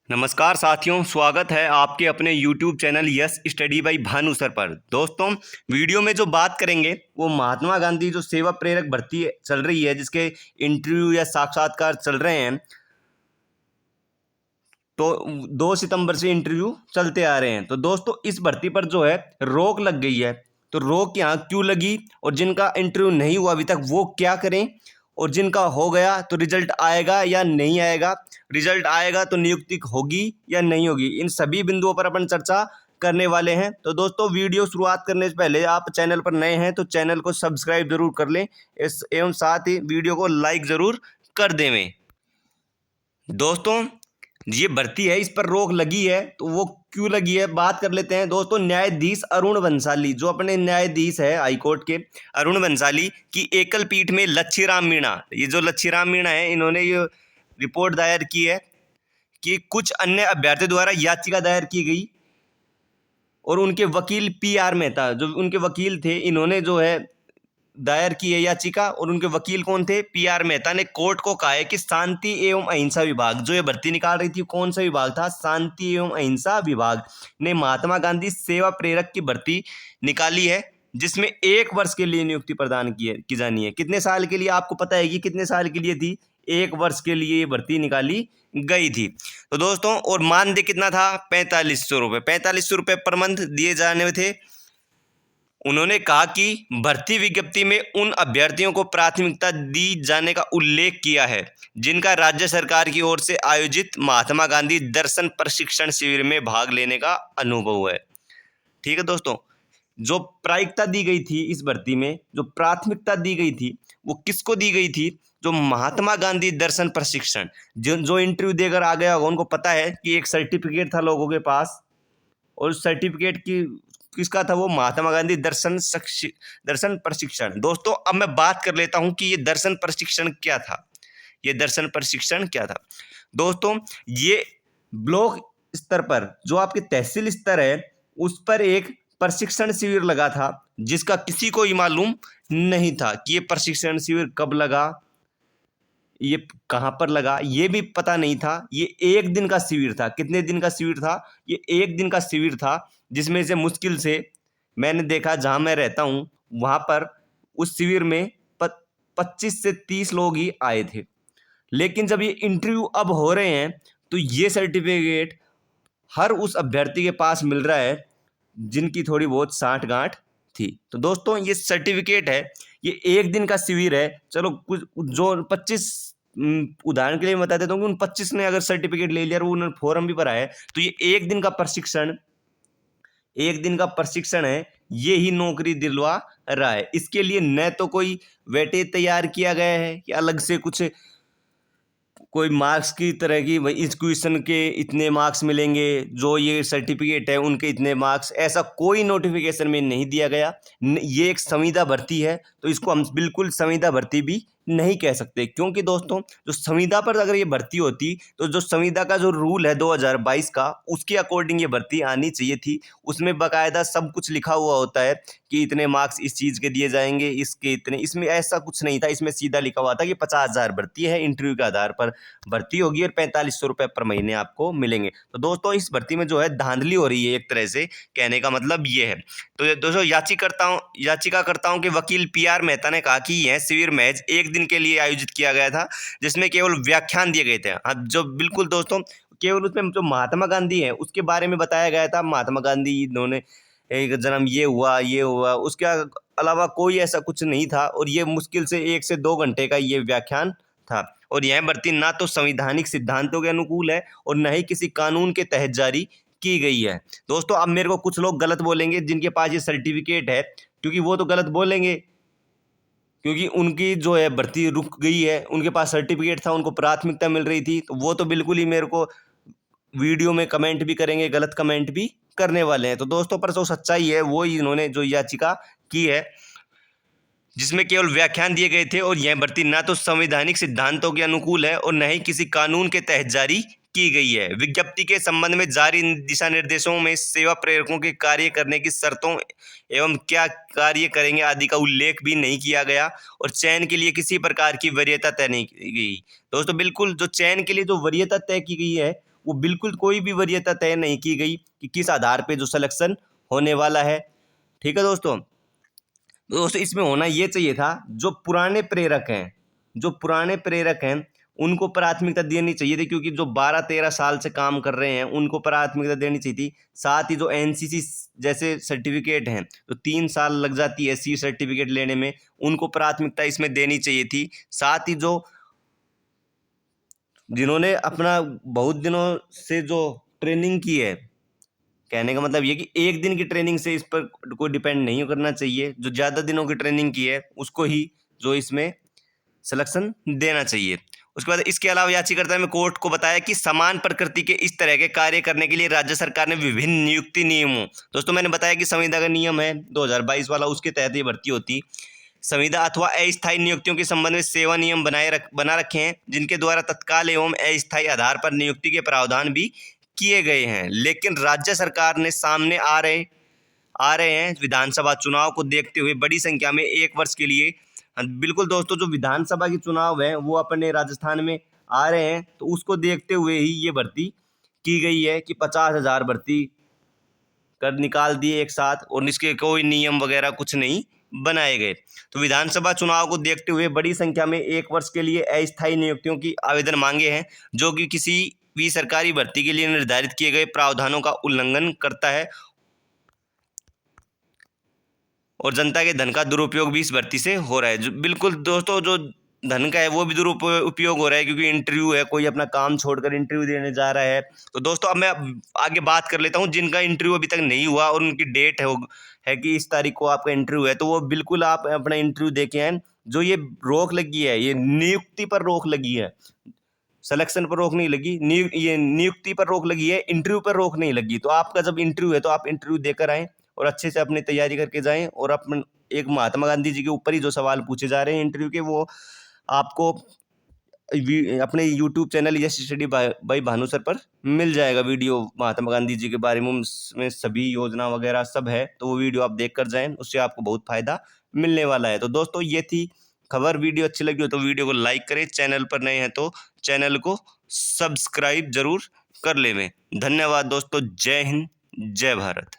नमस्कार साथियों, स्वागत है आपके अपने YouTube channel yes study by Bhanu sir पर। दोस्तों, वीडियो में जो बात करेंगे वो महात्मा गांधी जो सेवा प्रेरक भर्ती चल रही है, जिसके इंटरव्यू या साक्षात्कार चल रहे हैं। तो 2 सितंबर से इंटरव्यू चलते आ रहे हैं। तो दोस्तों, इस भर्ती पर जो है रोक लग गई है। तो रोक यहाँ क्यों लगी और जिनका इंटरव्यू नहीं हुआ अभी तक वो क्या करें, और जिनका हो गया तो रिजल्ट आएगा या नहीं आएगा, रिजल्ट आएगा तो नियुक्ति होगी या नहीं होगी, इन सभी बिंदुओं पर अपन चर्चा करने वाले हैं। तो दोस्तों, वीडियो शुरुआत करने से पहले आप चैनल पर नए हैं तो चैनल को सब्सक्राइब जरूर कर लें, एवं साथ ही वीडियो को लाइक जरूर कर देवें। दोस्तों, ये भर्ती है, इस पर रोक लगी है, तो वो क्यों लगी है बात कर लेते हैं। दोस्तों, न्यायाधीश अरुण बंसाली, जो अपने न्यायाधीश है हाईकोर्ट के, अरुण बंसाली की एकल पीठ में लच्छीराम मीणा, ये जो लच्छीराम मीणा है, इन्होंने ये रिपोर्ट दायर की है कि कुछ अन्य अभ्यर्थियों द्वारा याचिका दायर की गई और उनके वकील PR मेहता, जो उनके वकील थे, इन्होंने जो है दायर की है याचिका, और उनके वकील कौन थे? PR मेहता ने कोर्ट को कहा है कि शांति एवं अहिंसा विभाग जो ये भर्ती निकाल रही थी, कौन सा विभाग था? शांति एवं अहिंसा विभाग ने महात्मा गांधी सेवा प्रेरक की भर्ती निकाली है, जिसमें 1 वर्ष के लिए नियुक्ति प्रदान की जानी है। कितने साल के लिए? आपको पता है कि कितने साल के लिए थी? 1 वर्ष के लिए ये भर्ती निकाली गई थी। तो दोस्तों, और मानदेय कितना था? 4500 रुपये, 4500 रुपये पर मंथ दिए जाने थे। उन्होंने कहा कि भर्ती विज्ञप्ति में उन अभ्यर्थियों को प्राथमिकता दी जाने का उल्लेख किया है जिनका राज्य सरकार की ओर से आयोजित महात्मा गांधी दर्शन प्रशिक्षण शिविर में भाग लेने का अनुभव है। ठीक है दोस्तों, जो प्राथमिकता दी गई थी इस भर्ती में, जो प्राथमिकता दी गई थी वो किसको दी गई थी? जो महात्मा गांधी दर्शन प्रशिक्षण, जो इंटरव्यू देकर आ गया होगा उनको पता है कि एक सर्टिफिकेट था लोगों के पास, और सर्टिफिकेट की किसका था? वो महात्मा गांधी दर्शन प्रशिक्षण। दोस्तों, अब मैं बात कर लेता हूं कि ये दर्शन प्रशिक्षण क्या था। ये दर्शन प्रशिक्षण क्या था दोस्तों? ये ब्लॉक स्तर पर, जो आपके तहसील स्तर है, उस पर एक प्रशिक्षण शिविर लगा था, जिसका किसी को ही मालूम नहीं था कि ये प्रशिक्षण शिविर कब लगा, ये कहाँ पर लगा, ये भी पता नहीं था। ये 1 दिन का शिविर था। कितने दिन का शिविर था? ये 1 दिन का शिविर था, जिसमें से मुश्किल से मैंने देखा, जहाँ मैं रहता हूँ वहाँ पर उस शिविर में 25 से 30 लोग ही आए थे। लेकिन जब ये इंटरव्यू अब हो रहे हैं तो ये सर्टिफिकेट हर उस अभ्यर्थी के पास मिल रहा है जिनकी थोड़ी बहुत साठ-गांठ थी। तो दोस्तों, ये सर्टिफिकेट है, ये 1 दिन का शिविर है। चलो, कुछ जो 25, उदाहरण के लिए मैं बता देता हूँ कि उन 25 ने अगर सर्टिफिकेट ले लिया और उन्होंने फॉर्म भी भरा है, तो ये 1 दिन का प्रशिक्षण, 1 दिन का प्रशिक्षण है, ये ही नौकरी दिलवा रहा है। इसके लिए न तो कोई वेटेज तैयार किया गया है कि अलग से कुछ कोई मार्क्स की तरह की, भाई इस क्वेश्चन के इतने मार्क्स मिलेंगे, जो ये सर्टिफिकेट है उनके इतने मार्क्स, ऐसा कोई नोटिफिकेशन में नहीं दिया गया। ये एक संविदा भर्ती है, तो इसको हम बिल्कुल संविदा भर्ती भी नहीं कह सकते, क्योंकि दोस्तों, जो संविदा पर अगर ये भर्ती होती तो जो संविदा का जो रूल है 2022 का, उसके अकॉर्डिंग ये भर्ती आनी चाहिए थी। उसमें बाकायदा सब कुछ लिखा हुआ होता है कि इतने मार्क्स इस चीज़ के दिए जाएंगे, इसके इतने। इसमें ऐसा कुछ नहीं था, इसमें सीधा लिखा हुआ था कि 50,000 भर्ती है, इंटरव्यू के आधार पर भर्ती होगी और 4500 रुपये पर महीने आपको मिलेंगे। तो दोस्तों, इस भर्ती में जो है धांधली हो रही है, एक तरह से कहने का मतलब ये है। तो दोस्तों, याचिकाकर्ताओं के वकील PR मेहता ने कहा कि यह शिविर महज 1 दिन के लिए आयोजित किया गया था, जिसमें केवल व्याख्यान दिए गए थे। हाँ, जो बिल्कुल दोस्तों, केवल उसमें जो महात्मा गांधी है उसके बारे में बताया गया था। महात्मा गांधी, इन्होंने एक जन्म ये हुआ, उसके अलावा कोई ऐसा कुछ नहीं था, और ये मुश्किल से 1 से 2 घंटे का ये व्याख्यान था। और यह भर्ती ना तो संवैधानिक सिद्धांतों के अनुकूल है और न ही किसी कानून के तहत जारी की गई है। दोस्तों, अब मेरे को कुछ लोग गलत बोलेंगे जिनके पास ये सर्टिफिकेट है, क्योंकि वो तो गलत बोलेंगे, क्योंकि उनकी जो है भर्ती रुक गई है, उनके पास सर्टिफिकेट था, उनको प्राथमिकता मिल रही थी, तो वो तो बिल्कुल ही मेरे को वीडियो में कमेंट भी करेंगे, गलत कमेंट भी करने वाले हैं। तो दोस्तों, पर जो सच्चाई है वो ही इन्होंने जो याचिका की है, जिसमें केवल व्याख्यान दिए गए थे, और यह भर्ती ना तो संवैधानिक सिद्धांतों के अनुकूल है और न ही किसी कानून के तहत जारी की गई है। विज्ञप्ति के संबंध में जारी दिशा निर्देशों में सेवा प्रेरकों के कार्य करने की शर्तों एवं क्या कार्य करेंगे आदि का उल्लेख भी नहीं किया गया, और चयन के लिए किसी प्रकार की वरीयता तय नहीं की गई। दोस्तों, बिल्कुल जो चयन के लिए जो वरीयता तय की गई है वो बिल्कुल कोई भी वरीयता तय नहीं की गई कि किस आधार पे जो सिलेक्शन होने वाला है। ठीक है दोस्तों। तो दोस्तों इसमें होना ये चाहिए था, जो पुराने प्रेरक हैं उनको प्राथमिकता देनी चाहिए थी, क्योंकि जो 12-13 साल से काम कर रहे हैं उनको प्राथमिकता देनी चाहिए थी। साथ ही जो एनसीसी जैसे सर्टिफिकेट हैं तो 3 साल लग जाती है सी सर्टिफिकेट लेने में, उनको प्राथमिकता इसमें देनी चाहिए थी। साथ ही जो जिन्होंने अपना बहुत दिनों से जो ट्रेनिंग की है, कहने का मतलब ये कि एक दिन की ट्रेनिंग से इस पर कोई डिपेंड नहीं करना चाहिए, जो ज़्यादा दिनों की ट्रेनिंग की है उसको ही जो इसमें सिलेक्शन देना चाहिए। उसके बाद इसके अलावा याचिकाकर्ता ने कोर्ट को बताया कि समान प्रकृति के इस तरह के कार्य करने के लिए राज्य सरकार ने विभिन्न नियुक्ति नियमों, दोस्तों मैंने बताया कि संविदा का नियम है 2022 वाला, उसके तहत ये भर्ती होती। संविदा अथवा अस्थायी नियुक्तियों के संबंध में सेवा नियम बना रखे हैं, जिनके द्वारा तत्काल एवं अस्थायी आधार पर नियुक्ति के प्रावधान भी किए गए हैं। लेकिन राज्य सरकार ने सामने आ रहे हैं विधानसभा चुनाव को देखते हुए बड़ी संख्या में 1 वर्ष के लिए, बिल्कुल दोस्तों जो विधानसभा के चुनाव है वो अपने राजस्थान में आ रहे हैं, तो उसको देखते हुए ही ये भर्ती की गई है कि 50,000 भर्ती कर निकाल दिए एक साथ, और इसके कोई नियम वगैरह कुछ नहीं बनाए गए। तो विधानसभा चुनाव को देखते हुए बड़ी संख्या में 1 वर्ष के लिए अस्थायी नियुक्तियों की आवेदन मांगे हैं, जो कि किसी भी सरकारी भर्ती के लिए निर्धारित किए गए प्रावधानों का उल्लंघन करता है और जनता के धन का दुरुपयोग भी इस भर्ती से हो रहा है। जो बिल्कुल दोस्तों जो धन का है वो भी दुरुपयोग हो रहा है, क्योंकि इंटरव्यू है, कोई अपना काम छोड़कर इंटरव्यू देने जा रहा है। तो दोस्तों अब मैं आगे बात कर लेता हूँ जिनका इंटरव्यू अभी तक नहीं हुआ और उनकी डेट है कि इस तारीख को आपका इंटरव्यू है, तो वो बिल्कुल आप अपना इंटरव्यू दे के आएँ। जो ये रोक लगी है, ये नियुक्ति पर रोक लगी है, सिलेक्शन पर रोक नहीं लगी, ये नियुक्ति पर रोक लगी है, इंटरव्यू पर रोक नहीं लगी। तो आपका जब इंटरव्यू है तो आप इंटरव्यू देकर आएँ और अच्छे से अपनी तैयारी करके जाएं, और अपन एक महात्मा गांधी जी के ऊपर ही जो सवाल पूछे जा रहे हैं इंटरव्यू के, वो आपको अपने YouTube channel yes study bye Bhanu sir पर मिल जाएगा वीडियो, महात्मा गांधी जी के बारे में, उसमें सभी योजना वगैरह सब है, तो वो वीडियो आप देख कर जाएं, उससे आपको बहुत फायदा मिलने वाला है। तो दोस्तों ये थी खबर। वीडियो अच्छी लगी हो तो वीडियो को लाइक करें, चैनल पर नए हैं तो चैनल को सब्सक्राइब जरूर कर लें। धन्यवाद दोस्तों। जय हिंद, जय भारत।